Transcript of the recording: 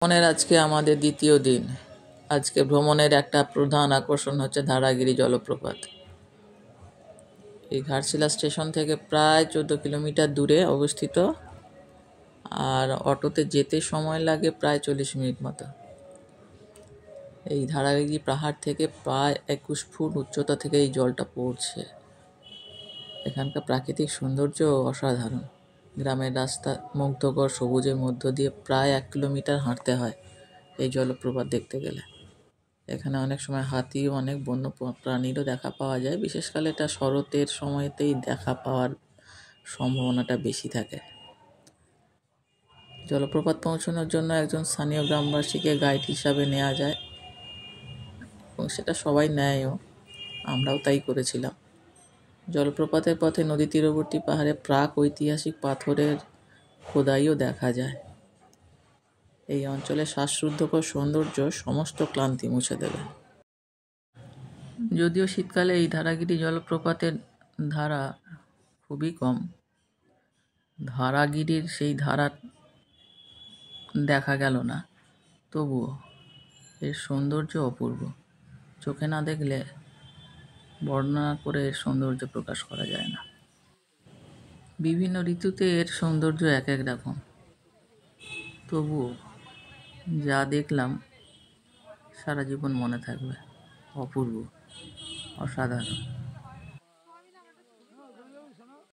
ভ্রমণের আজকে আমাদের দ্বিতীয় দিন। আজকে ভ্রমণের একটা প্রধান আকর্ষণ হচ্ছে ধারাগিরি জলপ্রপাত। এই ঘাটশিলা স্টেশন থেকে প্রায় 14 কিলোমিটার দূরে অবস্থিত, আর অটোতে যেতে সময় লাগে প্রায় 40 মিনিট মতো। এই ধারাগিরি পাহাড় থেকে প্রায় 21 ফুট উচ্চতা থেকে এই জলটা পড়ছে। এখানকার প্রাকৃতিক সৌন্দর্য অসাধারণ। গ্রামের রাস্তা মুগ্ধকর সবুজের মধ্য দিয়ে প্রায় 1 কিলোমিটার হাঁটতে হয় এই জলপ্রপাত দেখতে গেলে। এখানে অনেক সময় হাতি ও অনেক বন্য প্রাণীরও দেখা পাওয়া যায়। বিশেষকালে এটা শরতের সময়তেই দেখা পাওয়ার সম্ভাবনাটা বেশি থাকে। জলপ্রপাত পৌঁছানোর জন্য একজন স্থানীয় গ্রামবাসীকে গাইড হিসাবে নেওয়া যায়, এবং সেটা সবাই নেয়ও, আমরাও তাই করেছিলাম। জলপ্রপাতের পথে নদী তীরবর্তী পাহাড়ে প্রাক ঐতিহাসিক পাথরের খোদাইও দেখা যায়। এই অঞ্চলে শ্বাসরুদ্ধকর সৌন্দর্য সমস্ত ক্লান্তি মুছে দেবে। যদিও শীতকালে এই ধারাগিরি জলপ্রপাতের ধারা খুবই কম, ধারাগিরির সেই ধারা দেখা গেল না, তবুও এর সৌন্দর্য অপূর্ব। চোখে না দেখলে বর্ণনা করে এর সৌন্দর্য প্রকাশ করা যায় না। বিভিন্ন ঋতুতে এর সৌন্দর্য এক এক রকম, তবুও যা দেখলাম সারা জীবন মনে থাকবে। অপূর্ব, অসাধারণ।